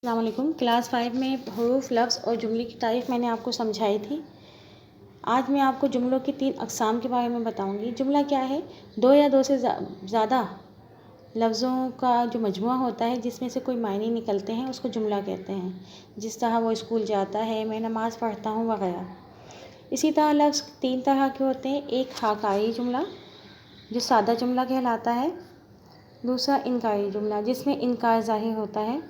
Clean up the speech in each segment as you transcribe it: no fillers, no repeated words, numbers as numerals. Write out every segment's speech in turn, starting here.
अस्सलाम वालेकुम। क्लास 5 में हरूफ, लफ्ज़ और जुमले की तारीफ़ मैंने आपको समझाई थी। आज मैं आपको जुमलों की 3 अक़साम के बारे में बताऊंगी। जुमला क्या है? दो या दो से ज़्यादा लफ्ज़ों का जो मजमुआ होता है जिसमें से कोई मायने निकलते हैं उसको जुमला कहते हैं। जिस तरह वो स्कूल जाता है, मैं नमाज़ पढ़ता हूँ वगैरह। इसी तरह लफ्ज़ 3 तरह के होते हैं। एक हाकाई जुमला जो सादा जुमला कहलाता है। दूसरा इनकारी जुमला जिसमें इनकार ज़ाहिर होता है।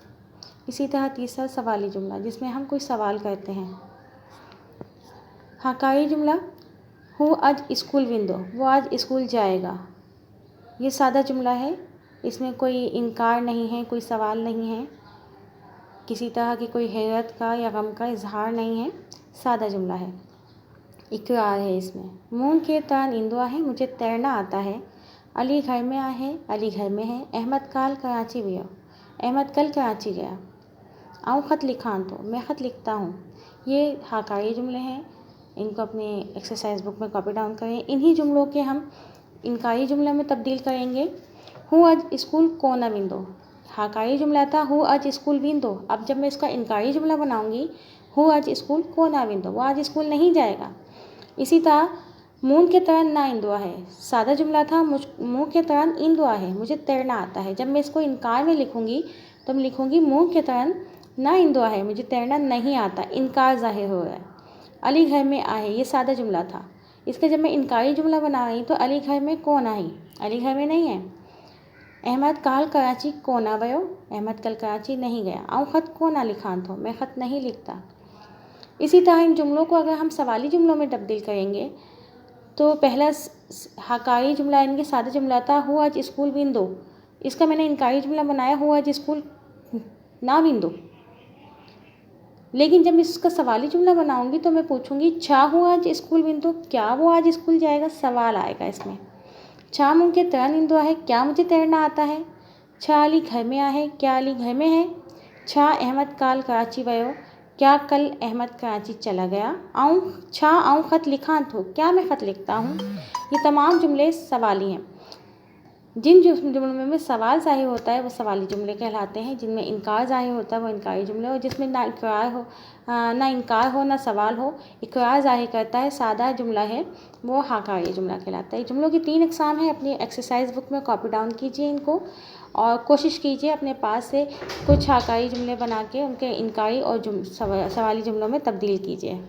इसी तरह तीसरा सवाली जुमला जिसमें हम कोई सवाल करते हैं। हाकाई जुमला, हु आज स्कूल विंदो, वो आज स्कूल जाएगा। ये सादा जुमला है, इसमें कोई इनकार नहीं है, कोई सवाल नहीं है, किसी तरह की कोई हैरत का या गम का इजहार नहीं है, सादा जुमला है। इकरार है इसमें। मून के तान इंदुआ है, मुझे तैरना आता है। अली घर में आहे, अली घर में है। अहमद काल कराची गया, अहमद कल कराची गया। आऊँ ख़त लिखान तो, मैं ख़त लिखता हूँ। ये हाकाई जुमले हैं, इनको अपने एक्सरसाइज बुक में कॉपी डाउन करें। इन्हीं जुमलों के हम इनकारी जुमले में तब्दील करेंगे। हूँ आज स्कूल को ना विंदो, हाकाई जुमला था हूँ आज स्कूल विंदो। अब जब मैं इसका इनकारी जुमला बनाऊँगी, हूँ आज स्कूल को ना विंदो, वो आज स्कूल नहीं जाएगा। इसी तरह मून के तरह ना इंदुआ है, सादा जुमला था मुँह के तरह इंदुआ है, मुझे तैरना आता है। जब मैं इसको इनकार में लिखूँगी तो मैं लिखूँगी मुँह के तरह ना इंदुआ है, मुझे तैरना नहीं आता, इनकार ज़ाहिर हो रहा है। अली घर में आहे, ये सादा जुमला था। इसका जब मैं इनकारी जुमला बना रही तो अली घर में कौन आई, अली घर में नहीं है। अहमद काल कराची को ना गयो, अहमद कल कराची नहीं गया। आऊँ ख़त को ना लिखान तो, मैं ख़त नहीं लिखता। इसी तरह इन जुमलों को अगर हम सवाली जुमलों में तब्दील करेंगे तो पहला हाकाई जुमला यानी कि सादा जुमला था हूँ आज स्कूल विंदो, इसका मैंने इनकारी जुमला बनाया हूँ आज स्कूल ना विंदो। लेकिन जब मैं इसका सवाली जुमला बनाऊंगी तो मैं पूछूंगी छा हूँ आज स्कूल विंदो, क्या वो आज स्कूल जाएगा, सवाल आएगा इसमें। छा मुँह के तरह इंदुआ है, क्या मुझे तैरना आता है। छा अली घर में आहे, क्या अली घर में है। छा अहमद काल कराची गयो, क्या कल अहमद कराची चला गया। आऊँ ख़त लिखान तो, क्या मैं ख़त लिखता हूँ। ये तमाम जुमले सवाली हैं। जिन जुमलों में सवाल ज़ाहिर होता है वो सवाली जुमले कहलाते हैं। जिनमें इनकार ज़ाहिर होता है वो इनकारी जुमले, और जिसमें ना इनकार हो ना सवाल हो, इकरार ज़ाहिर करता है, सादा जुमला है, वो हाकाई जुमला कहलाता है। जुमलों की 3 अक़साम हैं। अपनी एक्सरसाइज बुक में कॉपी डाउन कीजिए इनको, और कोशिश कीजिए अपने पास से कुछ हाकाई जुमले बना के उनके इनकारी और सवाली जुमलों में तब्दील कीजिए।